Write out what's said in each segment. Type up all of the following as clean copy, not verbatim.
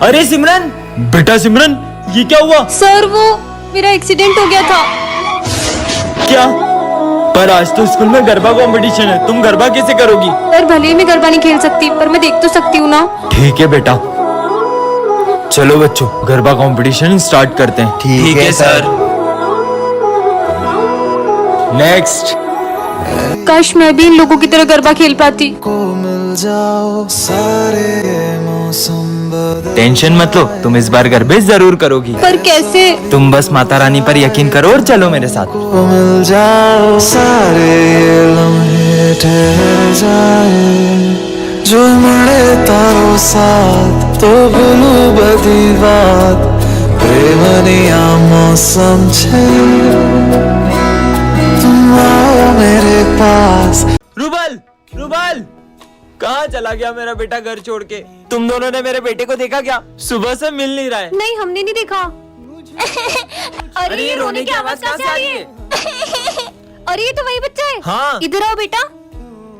अरे सिमरन, बेटा सिमरन, ये क्या हुआ? सर वो मेरा एक्सीडेंट हो गया था। क्या? पर आज तो स्कूल में गरबा कंपटीशन है, तुम गरबा कैसे करोगी? सर भले ही मैं गरबा नहीं खेल सकती, पर मैं देख तो सकती हूँ ना। ठीक है बेटा, चलो बच्चों गरबा कंपटीशन स्टार्ट करते हैं। ठीक है सर। नेक्स्ट। काश मैं भी इन लोगों की तरह गरबा खेल पाती। को मिल जाओ सारे मौसम बदल, टेंशन मत लो, तुम इस बार गरबे जरूर करोगी। पर कैसे? तुम बस माता रानी पर यकीन करो और चलो मेरे साथ। को मिल जाओ सारे ये लम्हे ठहर जाए, जो મળે તારો સાથ તો ભૂલું બધી વાત, પ્રેમની આ મૌસમ છે, तुम आओ मेरे पास। रुबल, रुबल, कहाँ चला गया मेरा बेटा घर छोड़ के? तुम दोनों ने मेरे बेटे को देखा क्या? सुबह से मिल नहीं रहा है। नहीं, हमने नहीं देखा। अरे ये रोने की आवाज कहाँ से आ रही है? अरे ये तो वही बच्चा है। हाँ। इधर आओ बेटा।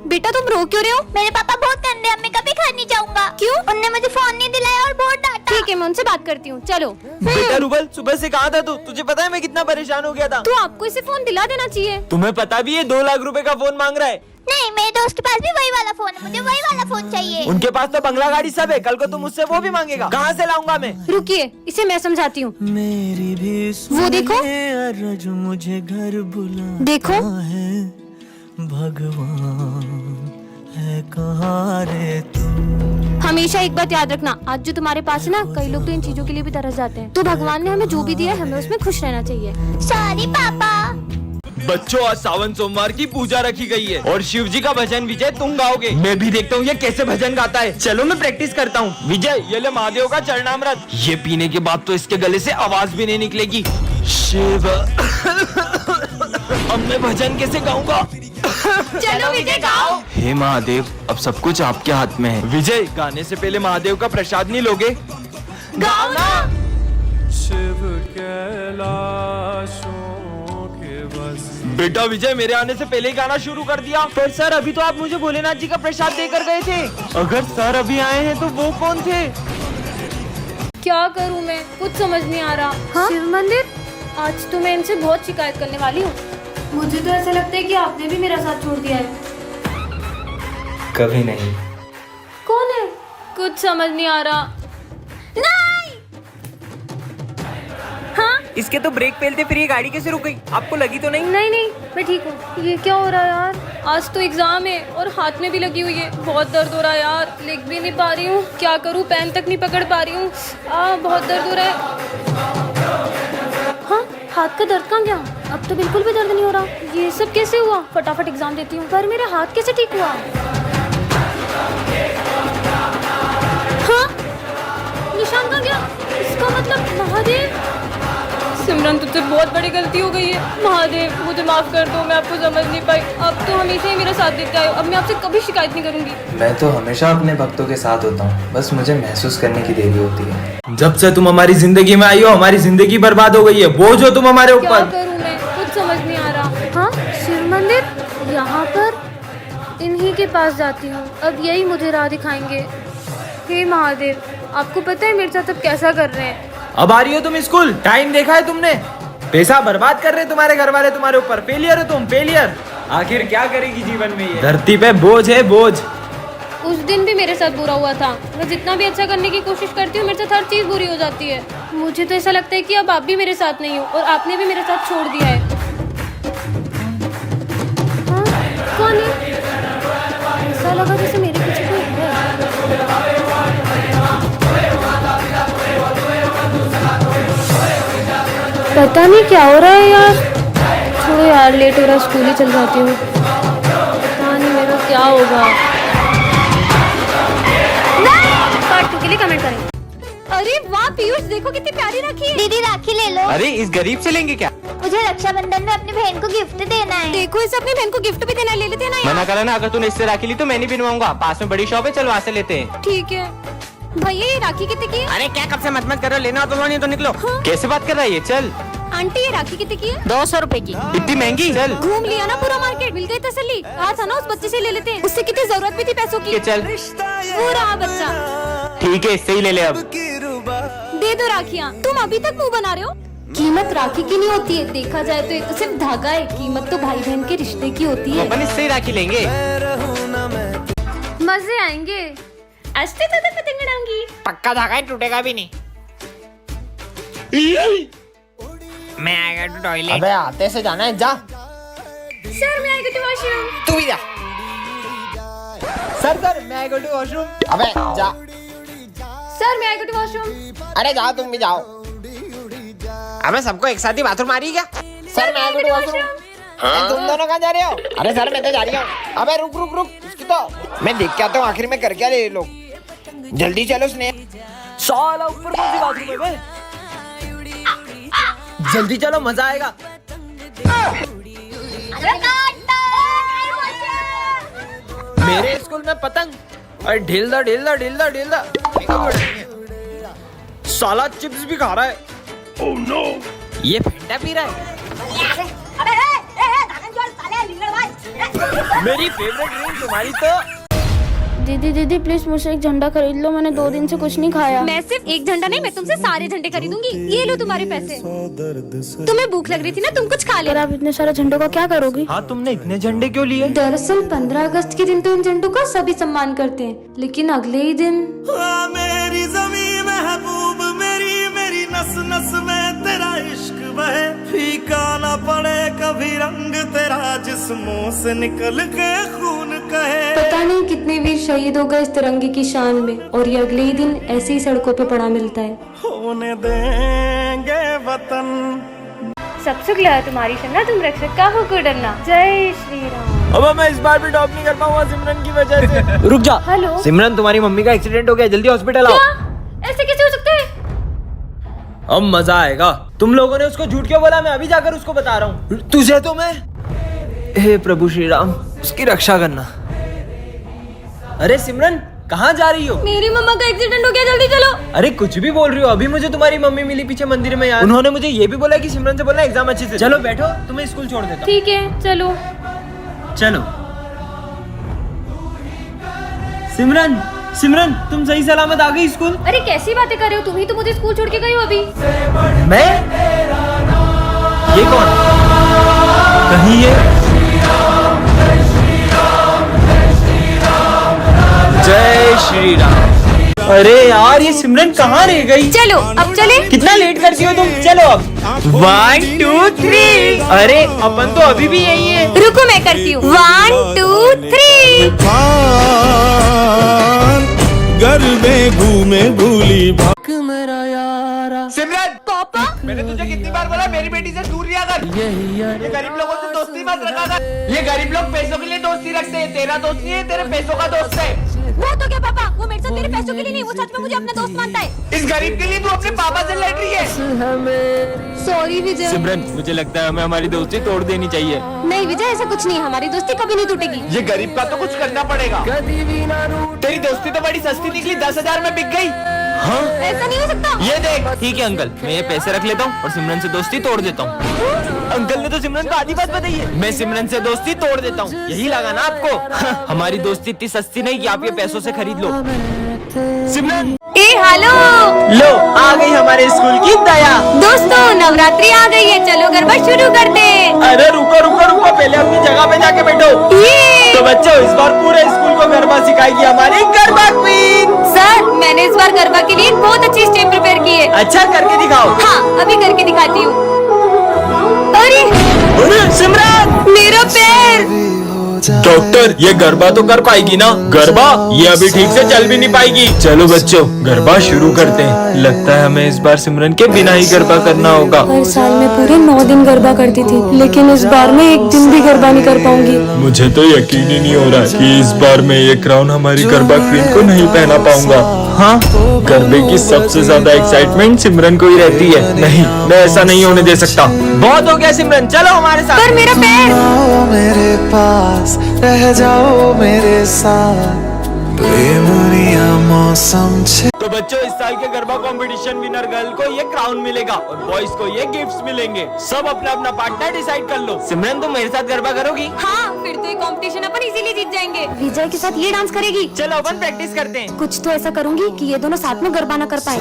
बेटा तुम रो क्यों रहे हो? मेरे पापा बहुत गंदे हैं, मैं कभी घर नहीं जाऊंगा। क्यों? उनने मुझे फोन नहीं दिलाया और बहुत डांटा। ठीक है, मैं उनसे बात करती हूँ, चलो। बेटा रुबल, सुबह से कहाँ था तू? तुझे पता है मैं कितना परेशान हो गया था। तो आपको इसे फोन दिला देना चाहिए। तुम्हें पता भी है 2 लाख रुपए का फोन मांग रहा है। नहीं, मेरे दोस्त के पास भी वही वाला फोन है, मुझे वही वाला फोन चाहिए। उनके पास तो बंगला गाड़ी सब है, कल को तुम मुझसे वो भी मांगेगा, कहाँ से लाऊंगा मैं? रुकिए, इसे मैं समझाती हूँ। मेरी भी वो देखो, अर्ज मुझे घर बुला देखो। है, भगवान है कहाँ रे तू। हमेशा एक बात याद रखना, आज जो तुम्हारे पास है ना, कई लोग तो इन चीजों के लिए भी तरस जाते हैं। तो भगवान ने हमें जो भी दिया है, हमें उसमें खुश रहना चाहिए। सॉरी पापा। बच्चों, आज सावन सोमवार की पूजा रखी गई है और शिव जी का भजन विजय तुम गाओगे। मैं भी देखता हूँ ये कैसे भजन गाता है। चलो मैं प्रैक्टिस करता हूँ। विजय, ये ले महादेव का चरणामृत। ये पीने के बाद तो इसके गले से आवाज भी नहीं निकलेगी। शिव अब मैं भजन कैसे गाऊंगा? चलो विजय गाओ। हे महादेव, अब सब कुछ आपके हाथ में है। विजय, गाने से पहले महादेव का प्रसाद नहीं लोगे? गाओ ना। शिव कैलाशों के बस। बेटा विजय, मेरे आने से पहले ही गाना शुरू कर दिया। पर सर, अभी तो आप मुझे भोलेनाथ जी का प्रसाद देकर गए थे। अगर सर अभी आए हैं तो वो कौन थे? क्या करूँ मैं, कुछ समझ नहीं आ रहा। हाँ? शिव मंदिर, आज तो मैं इनसे बहुत शिकायत करने वाली हूँ। मुझे तो ऐसा लगता है कि आपने भी मेरा साथ छोड़ दिया है। कभी नहीं। कौन है? कुछ समझ नहीं आ रहा। नहीं। हाँ? इसके तो ब्रेक फेल थे, फिर ये गाड़ी कैसे रुक गई? आपको लगी तो नहीं? नहीं नहीं, मैं ठीक हूँ। ये क्या हो रहा है यार? आज तो एग्जाम है और हाथ में भी लगी हुई है। बहुत दर्द हो रहा है यार, लिख भी नहीं पा रही हूँ। क्या करूँ, पेन तक नहीं पकड़ पा रही हूँ। बहुत दर्द हो रहा है। हाँ, हाथ का दर्द कहाँ गया? अब तो बिल्कुल भी दर्द नहीं हो रहा। ये सब कैसे हुआ? फटाफट एग्जाम देती हूँ। पर मेरा हाथ कैसे ठीक हुआ? हाँ, निशान कहाँ गया? इसका मतलब महादेव। सिमरन, तुझसे बहुत बड़ी गलती हो गई है। महादेव, मुझे माफ कर दो, मैं आपको समझ नहीं पाई। अब तो हमेशा ही मेरा साथ देते आए हो। अब मैं आपसे कभी शिकायत नहीं करूंगी। मैं तो हमेशा अपने भक्तों के साथ होता हूँ, बस मुझे महसूस करने की देरी होती है। जब से तुम हमारी जिंदगी में आई हो, हमारी जिंदगी बर्बाद हो गई है। बोझ हो तुम हमारे क्या ऊपर। करूं मैं, कुछ समझ नहीं आ रहा। हाँ, शिव मंदिर, यहाँ पर इन्हीं के पास जाती हूँ। अब यही मुझे राह दिखाएंगे। हे महादेव, आपको पता है मेरे साथ अब कैसा कर रहे हैं? अब आ रही हो तुम स्कूल? टाइम देखा है तुमने? पैसा बर्बाद कर रहे तुम्हारे घर वाले तुम्हारे ऊपर। फेलियर हो तुम, फेलियर। आखिर क्या करेगी जीवन में ये? धरती पे बोझ है, बोझ। उस दिन भी मेरे साथ बुरा हुआ था। मैं जितना भी अच्छा करने की कोशिश करती हूँ, मेरे साथ हर चीज़ बुरी हो जाती है। मुझे तो ऐसा लगता है कि अब आप भी मेरे साथ नहीं हो और आपने भी मेरे साथ छोड़ दिया है। हाँ, कौन है? ऐसा लगा जैसे मेरे पीछे कोई है। पता नहीं क्या हो रहा है यार। छोड़ो यार, लेट हो रहा है, स्कूल ही चल जाती हूँ। पता नहीं मेरा क्या होगा। पार्ट 2 के लिए कमेंट करें। अरे वाह पीयूष, देखो कितनी प्यारी राखी है। दीदी राखी ले लो। अरे इस गरीब से लेंगे क्या? मुझे रक्षाबंधन में अपनी बहन को गिफ्ट देना है। देखो, इसे अपनी बहन को गिफ्ट भी देना है, ले लेते हैं ना यार। मना करा ना, अगर तूने इससे राखी ली तो मैं नहीं बनवाऊंगा। पास में बड़ी शॉप है, चल वहाँ से लेते हैं। ठीक है भैया, ये राखी कितने की है? अरे क्या कब से मत कर रहे हो, लेना हो तो लो, नहीं तो निकलो। हाँ? कैसे बात कर रहा है ये? चल। आंटी, ये राखी कितने की है? 200 रुपए की। इतनी महंगी? चल। घूम लिया ना पूरा मार्केट, मिल गई तसल्ली। कहा था ना उस बच्चे से ले लेते हैं, उससे कितनी जरूरत भी थी पैसों की। चल। वो रहा बच्चा। ठीक है, इससे ही ले ले अब। ये दो राखियाँ। तुम अभी तक मुंह बना रहे हो? कीमत राखी की नहीं होती है, देखा जाए तो ये तो सिर्फ धागा है। कीमत तो भाई बहन के रिश्ते की होती है। अपन इससे ही राखी लेंगे। मजे आएंगे। अस्ते तो पतंग उड़ाऊंगी। पक्का धागा है, टूटेगा भी नहीं। मैं आएगा टू टॉयलेट। अबे आते से जाना है, जा। सर मैं आएगा टू वॉशरूम। तू भी जा। सर मैं आएगा टू वॉशरूम। अबे जा। सर मैं आएगा टू वॉशरूम। अरे जाओ, तुम भी जाओ। अबे सबको एक साथ ही बाथरूम आ रही क्या? सर मैं आएगा टू वॉशरूम। तुम दोनों कहाँ जा रहे हो? अरे सर मैं तो जा रही हूँ। अबे रुक रुक रुक, इसकी तो मैं देख के आता हूँ आखिर में कर क्या रहे ये लोग। जल्दी चलो स्नेह। साला ऊपर कौन सी बाथरूम है बे? जल्दी चलो, मजा आएगा। मेरे स्कूल में पतंग। अरे ढील दा ढील दा ढील दा ढील दा। साला चिप्स भी खा रहा है। ओह नो, ये फंडा पी रहा है। मेरी फेवरेट ड्रिंक तुम्हारी तो। दीदी दीदी प्लीज मुझसे एक झंडा खरीद लो, मैंने 2 दिन से कुछ नहीं खाया। मैं सिर्फ एक झंडा नहीं, मैं तुमसे सारे झंडे खरीदूंगी। ये लो तुम्हारे पैसे। तुम्हें भूख लग रही थी ना, तुम कुछ खा ले। आप इतने सारे झंडों का क्या करोगी? हाँ, तुमने इतने झंडे क्यों लिए? दरअसल 15 अगस्त के दिन तो इन झंडों का सभी सम्मान करते हैं, लेकिन अगले ही दिन मेरी ज़मीं महबूब मेरी, मेरी नस नस में तेरा इश्क बहे, फीका ना पड़े कभी रंग तेरा, जिस्मों से निकल के खून कहे। पता नहीं कितने वीर शहीद हो गए इस तिरंगे की शान में, और ये अगले ही दिन ऐसे ही सड़कों पे पड़ा मिलता है। होने देंगे वतन। सब सुख लगा तुम्हारी शना, तुम रक्षक का हो को डरना। जय श्री राम। अब मैं इस बार भी टॉप नहीं कर पाऊंगा सिमरन की वजह से। रुक जा। हेलो सिमरन, तुम्हारी मम्मी का एक्सीडेंट हो गया, जल्दी हॉस्पिटल आओ। क्या? ऐसे कैसे हो सकता है? अब मजा आएगा। तुम लोगों ने उसको झूठ क्यों बोला? मैं अभी जाकर उसको बता रहा हूँ। तुझे तो मैं, हे प्रभु श्री राम, उसकी रक्षा करना। अरे सिमरन, कहाँ जा रही हो? मेरी मम्मा का एक्सीडेंट हो गया, जल्दी चलो। अरे कुछ भी बोल रही हो? अभी मुझे तुम्हारी मम्मी मिली पीछे मंदिर में यार। उन्होंने मुझे ये भी बोला कि सिमरन से बोलना एग्जाम अच्छे से। चलो बैठो, तुम्हें स्कूल छोड़ देता हूँ। ठीक है चलो। चलो। सिमरन, सिमरन तुम सही सलामत आ गई स्कूल? अरे कैसी बातें कर रहे हो? तुम ही तो मुझे स्कूल छोड़ के गई हो अभी। मैं? ये कौन? कहीं ये जय श्री राम। अरे यार, ये सिमरन कहाँ रह गई? चलो अब चले। कितना लेट करती हो तुम? चलो अब। 1 2 3। अरे अपन तो अभी भी यही है। रुको मैं करती हूँ। 1 2 3। घर में घूमे भूली मेरा यारा। सिमरन, पापा मैंने तुझे कितनी बार बोला मेरी बेटी से दूर रहा कर। ये गरीब लोगों से दोस्ती मत रखा कर। ये गरीब लोग पैसों के लिए दोस्ती रखते हैं। तेरा दोस्त नहीं है, तेरे पैसों का दोस्त है। वो तो क्या पापा, वो मेरे साथ मेरे पैसों के लिए नहीं, वो सच में मुझे अपना दोस्त मानता है। इस गरीब के लिए तू अपने पापा से लड़ रही है। सॉरी विजय। सिमरन, मुझे लगता है हमें हमारी दोस्ती तोड़ देनी चाहिए। नहीं विजय, ऐसा कुछ नहीं, हमारी दोस्ती कभी नहीं टूटेगी। ये गरीब का तो कुछ करना पड़ेगा। तेरी दोस्ती तो बड़ी सस्ती निकली, 10,000 में बिक गई। हाँ, ऐसा नहीं हो सकता। ये देख। ठीक है अंकल, मैं ये पैसे रख लेता हूँ और सिमरन से दोस्ती तोड़ देता हूँ। अंकल ने तो सिमरन को आधी बात बताई है। मैं सिमरन से दोस्ती तोड़ देता हूँ, यही लगा ना आपको? हमारी दोस्ती इतनी सस्ती नहीं कि आप ये पैसों से खरीद लो। सिमरन, ए हेलो, लो आ गई हमारे स्कूल की दया। दोस्तों नवरात्रि आ गई है, चलो गरबा शुरू करते हैं। अरे रुको रुको रुको, पहले अपनी जगह पे जाके बैठो। तो बच्चों, इस बार पूरे स्कूल को गरबा सिखाएगी हमारी गरबा क्वीन। सर मैंने इस बार गरबा के लिए बहुत अच्छी स्टेप प्रिपेयर की है। अच्छा, करके दिखाओ। हाँ अभी करके दिखाती हूँ। अरे सिमरन, मेरा पैर। डॉक्टर, ये गरबा तो कर पाएगी ना? गरबा? ये अभी ठीक से चल भी नहीं पाएगी। चलो बच्चों, गरबा शुरू करते हैं। लगता है हमें इस बार सिमरन के बिना ही गरबा करना होगा। हर साल मैं पूरे 9 दिन गरबा करती थी, लेकिन इस बार मैं एक दिन भी गरबा नहीं कर पाऊंगी। मुझे तो यकीन ही नहीं हो रहा कि इस बार मैं ये क्राउन हमारी गरबा क्वीन को नहीं पहना पाऊंगा। हाँ, गरबे की सबसे ज्यादा एक्साइटमेंट सिमरन को ही रहती है। नहीं, मैं ऐसा नहीं होने दे सकता। बहुत हो गया सिमरन, चलो हमारे साथ। पर मेरा पैर। मेरे पास रह जाओ मेरे साथ, बेमुनिया मौसम छे। तो बच्चों, इस साल के गरबा कंपटीशन विनर गर्ल को ये क्राउन मिलेगा और बॉयज को ये गिफ्ट्स मिलेंगे। सब अपना अपना पार्टनर डिसाइड कर लो। सिमरन, तुम मेरे साथ गरबा करोगी? हाँ, फिर तो ये कंपटीशन अपन इजीली जीत जाएंगे। विजय के साथ ये डांस करेगी। चलो अपन प्रैक्टिस करते हैं। कुछ तो ऐसा करूंगी कि ये दोनों साथ में गरबा ना कर पाए।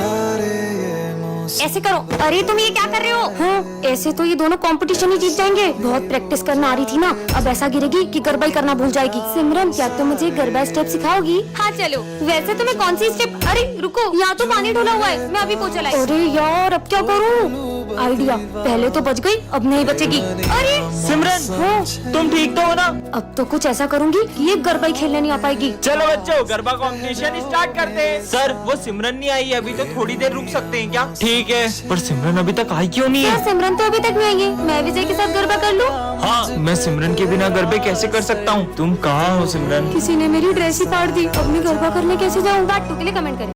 ऐसे करो। अरे तुम ये क्या कर रहे हो? हाँ, ऐसे तो ये दोनों कंपटीशन ही जीत जाएंगे। बहुत प्रैक्टिस करना आ रही थी ना, अब ऐसा गिरेगी कि गरबा ही करना भूल जाएगी। सिमरन, क्या तुम मुझे गरबा स्टेप सिखाओगी? हाँ चलो। वैसे तुम्हें कौन सी स्टेप? अरे रुको, यहाँ तो पानी ढोला हुआ है, मैं अभी पोछा लाई। अरे यार, अब क्या करूँ? आइडिया, पहले तो बच गई, अब नहीं बचेगी। अरे सिमरन, तुम ठीक तो हो ना? अब तो कुछ ऐसा करूंगी कि ये गरबा ही खेलने नहीं आ पाएगी। चलो बच्चों, गरबा कंपटीशन स्टार्ट करते हैं। सर, वो सिमरन नहीं आई है, अभी तो थोड़ी देर रुक सकते हैं क्या? ठीक है, पर सिमरन अभी तक आई क्यों नहीं क्या है? सिमरन तो अभी तक नहीं आई है? मैं विजय के साथ गरबा कर लूं? हाँ, मैं सिमरन के बिना गरबे कैसे कर सकता हूँ? तुम कहाँ हो सिमरन? किसी ने मेरी ड्रेस ही फाड़ दी, अब मैं गरबा करने कैसे जाऊँ? बात टू के लिए कमेंट करें।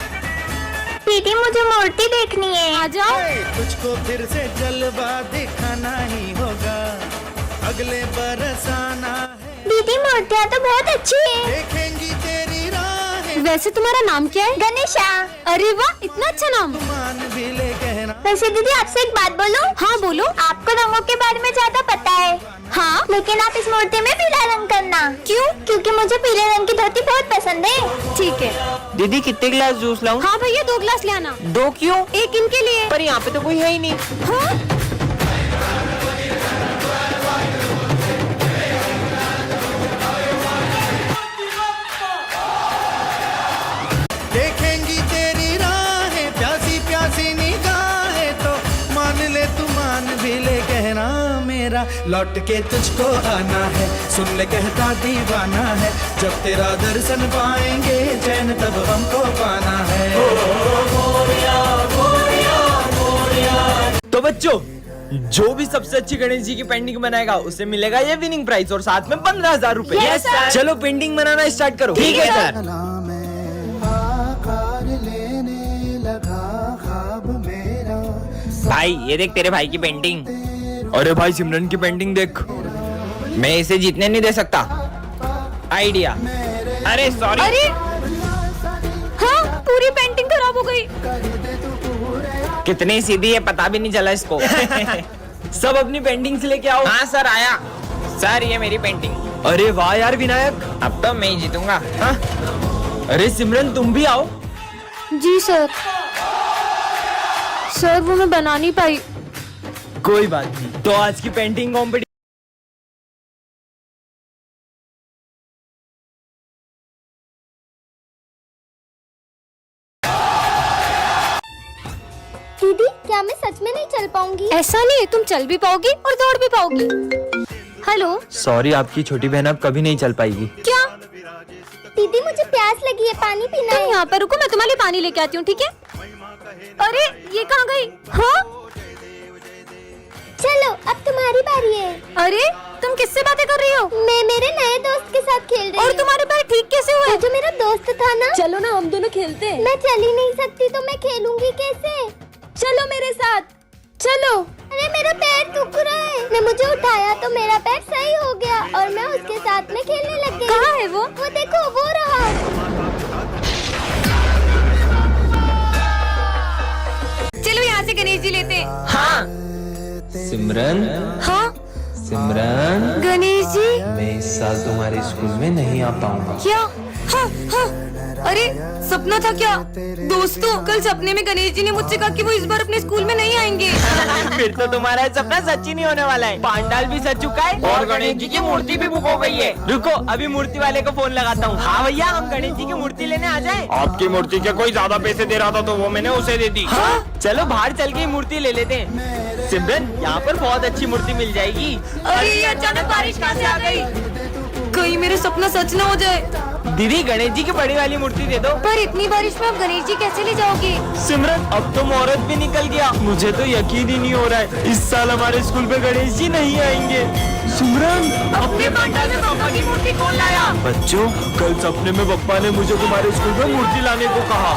दीदी मुझे मूर्ति देखनी है। आ जाओ। तुझको फिर से जलवा दिखाना ही होगा, अगले बरस आना है। दीदी मूर्तियाँ तो बहुत अच्छी है। देखेंगी तेरी राहें, वैसे तुम्हारा नाम क्या है? गणेशा। अरे वाह, इतना अच्छा नाम। मान भी ले कहना। वैसे दीदी आपसे एक बात बोलूं? हाँ बोलो। आपको रंगों के बारे में ज्यादा पता है। हाँ, लेकिन आप इस मूर्ति में पीला रंग करना। क्यों? क्योंकि मुझे पीले रंग की धोती बहुत पसंद है। ठीक है। दीदी कितने गिलास जूस लाऊं? हाँ भैया, 2 गिलास ले आना। 2 क्यों? एक इनके लिए। पर यहाँ पे तो कोई है ही नहीं। हाँ? देखेंगी तेरी राहें, प्यासी प्यासी निगाहें, तो मान ले तू मान भी ले कहना मेरा, लौट के तुझको आना है, सुन ले कहता दीवाना है, जब तेरा दर्शन पाएंगे चैन तब हमको पाना है। तो बच्चों, जो भी सबसे अच्छी गणेश जी की पेंटिंग बनाएगा उसे मिलेगा ये विनिंग प्राइज और साथ में 15,000 रूपए। Yes, sir. चलो पेंटिंग बनाना स्टार्ट करो। ठीक है सर। भाई ये देख तेरे भाई की पेंटिंग। अरे भाई सिमरन की पेंटिंग देख। मैं इसे जीतने नहीं दे सकता। आइडिया। अरे सॉरी। अरे हाँ, पूरी पेंटिंग खराब हो गई। कितनी सीधी है पता भी नहीं चला इसको। सब अपनी पेंटिंग्स लेके आओ। हाँ सर, आया। सर ये मेरी पेंटिंग। अरे वाह यार विनायक, अब तो मैं ही जीतूंगा। हाँ? अरे सिमरन तुम भी आओ। जी सर। सर वो मैं बना नहीं पाई। कोई बात नहीं, तो आज की पेंटिंग कॉम्पिटिशन दीदी क्या मैं सच में नहीं चल पाऊंगी? ऐसा नहीं है, तुम चल भी पाओगी और दौड़ भी पाओगी। हेलो। सॉरी, आपकी छोटी बहन अब कभी नहीं चल पाएगी। क्या? दीदी मुझे प्यास लगी है, पानी पीना तुम है। यहाँ पर रुको, मैं तुम्हारे लिए पानी लेके आती हूँ, ठीक है? अरे ये कहाँ गई? हाँ? चलो अब तुम्हारी बारी है। अरे तुम किससे बातें कर रही हो? मैं मेरे नए दोस्त के साथ खेल रही और हूँ। तुम्हारे पैर ठीक कैसे हुए? वो जो मेरा दोस्त था ना। चलो ना, हम दोनों खेलते हैं। मैं चल ही नहीं सकती तो मैं खेलूंगी कैसे? चलो मेरे साथ, चलो। अरे मेरा पैर दुख रहा है। ने मुझे उठाया तो मेरा पैर सही हो गया और मैं उसके साथ में खेलने लग गई। कहाँ है वो? वो देखो, वो रहा। चलो यहाँ से गणेश जी लेते हैं। हाँ सिमरन। हाँ सिमरन, गणेश जी। मैं इस साल तुम्हारे स्कूल में नहीं आ पाऊंगा। क्या? हाँ हाँ। अरे सपना था क्या? दोस्तों, कल सपने में गणेश जी ने मुझसे कहा कि वो इस बार अपने स्कूल में नहीं आएंगे। फिर तो तुम्हारा सपना सच ही नहीं होने वाला है। पांडाल भी सज चुका है और गणेश जी की मूर्ति भी बुक हो गई है। रुको, अभी मूर्ति वाले को फोन लगाता हूँ। हाँ भैया, हम गणेश जी की मूर्ति लेने आ जाएं। आपकी मूर्ति के कोई ज्यादा पैसे दे रहा था तो वो मैंने उसे दे दी। हाँ? चलो बाहर चल के मूर्ति ले लेते हैं। सिमरन, यहाँ पर बहुत अच्छी मूर्ति मिल जाएगी। अरे अचानक बारिश कहाँ से आ गई? कहीं मेरा सपना सच ना हो जाए। दीदी गणेश जी की बड़ी वाली मूर्ति दे दो। पर इतनी बारिश में आप गणेश जी कैसे ले जाओगे? सिमरन, अब तो मुहूर्त भी निकल गया। मुझे तो यकीन ही नहीं हो रहा है, इस साल हमारे स्कूल में गणेश जी नहीं आएंगे। सिमरन, अपने पंडाल में पापा की मूर्ति कौन लाया? बच्चों, कल सपने में पप्पा ने मुझे तुम्हारे स्कूल में मूर्ति लाने को कहा।